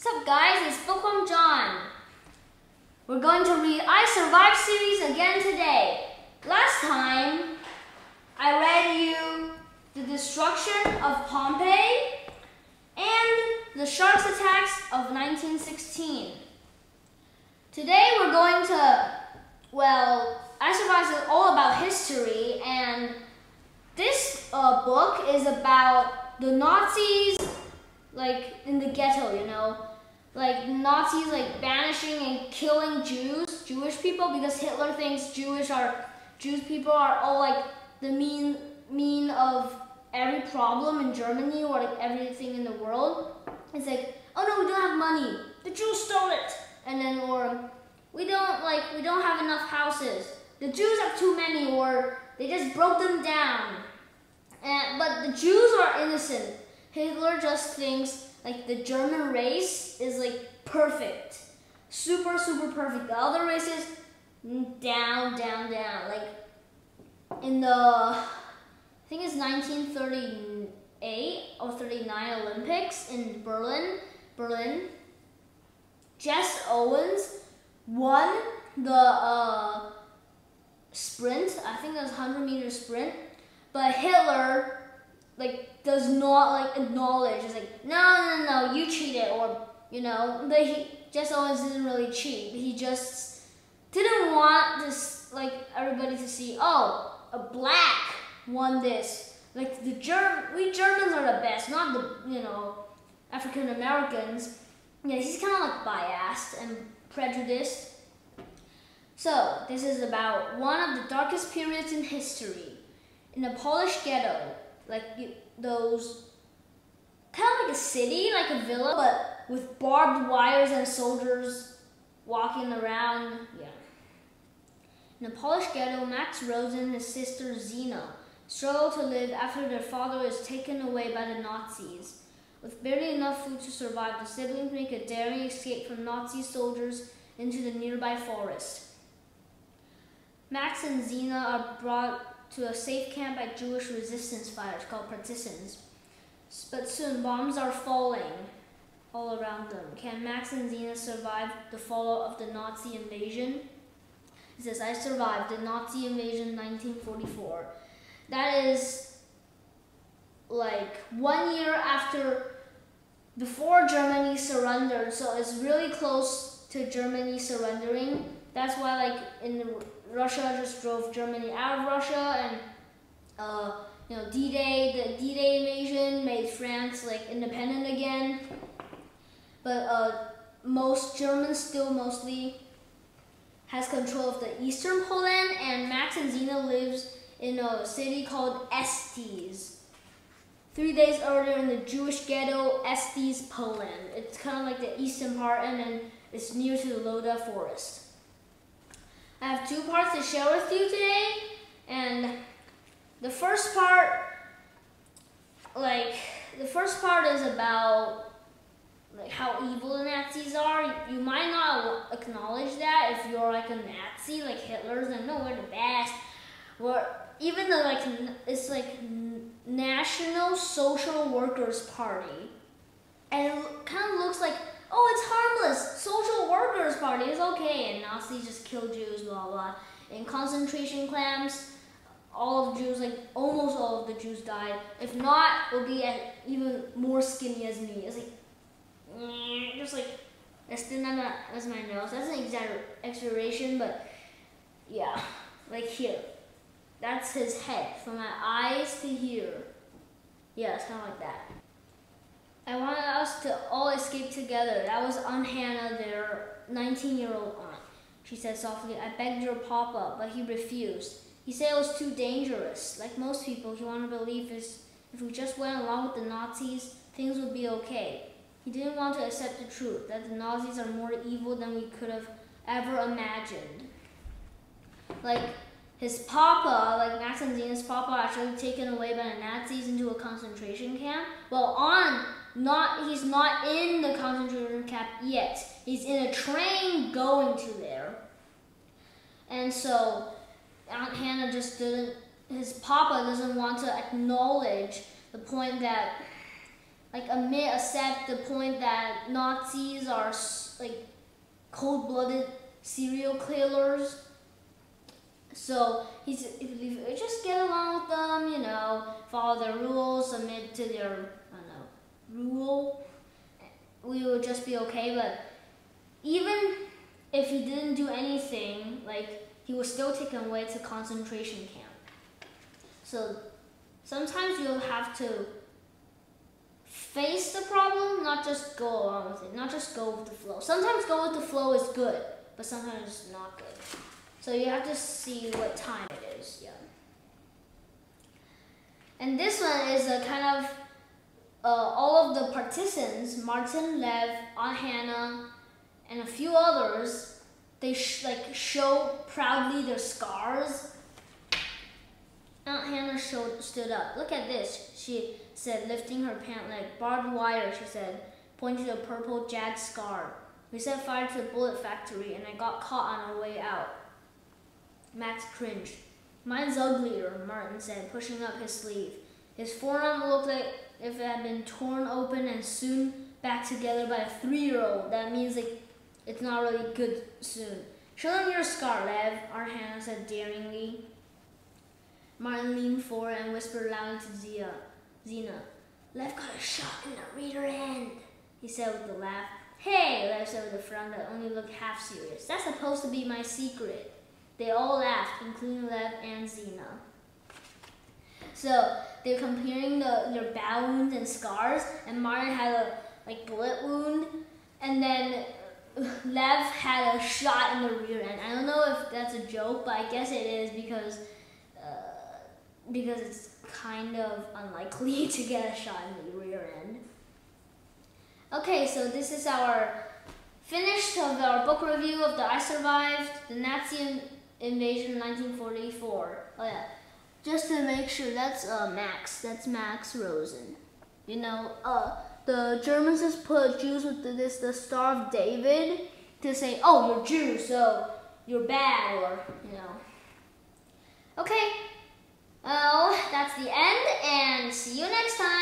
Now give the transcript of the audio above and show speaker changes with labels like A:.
A: What's up guys, it's Bookworm John. We're going to read I Survived series again today. Last time, I read you the destruction of Pompeii and the sharks attacks of 1916. Today we're going to, I Survived is all about history, and this book is about the Nazis, like in the ghetto, you know, like Nazis like banishing and killing Jewish people, because Hitler thinks Jewish people are all like the mean of every problem in Germany or like everything in the world. It's like, oh no, we don't have money, the Jews stole it, and then or we don't have enough houses, the Jews have too many, or they just broke them down. But the Jews are innocent. Hitler just thinks like the German race is like perfect, super perfect. The other races down. Like in the, I think it's 1938 or 39 Olympics in Berlin, Jess Owens won the sprint. I think it was 100-meter sprint, but Hitler does not acknowledge. It's like, no, you cheated, or you know, Jess Owens didn't really cheat. He just didn't want this everybody to see, oh, a black won this. Like we Germans are the best, not the African Americans. Yeah, he's kind of like biased and prejudiced. So this is about one of the darkest periods in history. In a Polish ghetto, those kind of like a city, like a villa, but with barbed wires and soldiers walking around. Yeah. In a Polish ghetto, Max Rosen and his sister Zina struggle to live after their father is taken away by the Nazis. With barely enough food to survive, the siblings make a daring escape from Nazi soldiers into the nearby forest. Max and Zina are brought to a safe camp by Jewish resistance fighters called partisans. But soon bombs are falling all around them. Can Max and Zina survive the fallout of the Nazi invasion? It says, I survived the Nazi invasion in 1944. That is like 1 year before Germany surrendered, so it's really close to Germany surrendering. That's why Russia just drove Germany out of Russia, and D-Day, the D-Day invasion made France independent again. But most Germans still mostly has control of the eastern Poland, and Max and Zina lives in a city called Estes. 3 days earlier in the Jewish ghetto, Estes, Poland. It's kind of like the eastern part, and then it's near to the Loda forest. I have 2 parts to share with you today, and the first part is about how evil the Nazis are. You might not acknowledge that if you're like a Nazi, like Hitler's, and no, we're the best. Even though it's National Social Workers Party, and it kind of looks like, oh, it's harmless, social workers party, it's okay, and Nazis just kill Jews, blah blah. In concentration camps, all of Jews, almost all of the Jews died. If not, it'll be even more skinny as me. It's just as thin as my nose. That's an exaggeration, but yeah, here. That's his head, from my eyes to here. Yeah, it's kind of like that. I wanted us to all escape together. That was Aunt Hannah, their 19-year-old aunt. She said softly, I begged your papa, but he refused. He said it was too dangerous. Like most people, he wanted to believe if we just went along with the Nazis, things would be okay. He didn't want to accept the truth, that the Nazis are more evil than we could have ever imagined. His papa, Max and Zina's papa, actually taken away by the Nazis into a concentration camp. Well, he's not in the concentration camp yet. He's in a train going to there. And so Aunt Hannah his papa doesn't want to acknowledge the point that accept the point that Nazis are like cold-blooded serial killers. So he's if you just get along with them, you know, follow their rules, submit to their rule, we will just be okay. But even if he didn't do anything, like he was still taken away to concentration camp. So sometimes you'll have to face the problem, not just go along with it, not just go with the flow. Sometimes go with the flow is good, but sometimes it's not good. So you have to see what time it is, yeah. And this one is a kind of all of the partisans, Martin, Lev, Aunt Hannah, and a few others, they show proudly their scars. Aunt Hannah stood up. Look at this, she said, lifting her pant leg. Barbed wire, she said, pointing to a purple jagged scar. We set fire to the bullet factory and I got caught on our way out. Max cringed. Mine's uglier, Martin said, pushing up his sleeve. His forearm looked like if it had been torn open and sewn back together by a 3-year-old. That means it's not really good soon. Show them your scar, Lev, Aunt Hannah said daringly. Martin leaned forward and whispered loudly to Zena. Lev got a shot in the rear end, he said with a laugh. Hey, Lev said with a frown that only looked half serious. That's supposed to be my secret. They all laughed, including Lev and Zena. So they're comparing their battle wounds and scars, and Martin had a bullet wound, and then Lev had a shot in the rear end. I don't know if that's a joke, but I guess it is because it's kind of unlikely to get a shot in the rear end. Okay, so this is our finish of our book review of the I Survived, the Nazi Invasion 1944. Oh yeah, just to make sure, that's Max Rosen. You know, the Germans just put Jews with the Star of David to say, oh, you're Jews, so you're bad, or, you know. Okay, well, that's the end, and see you next time.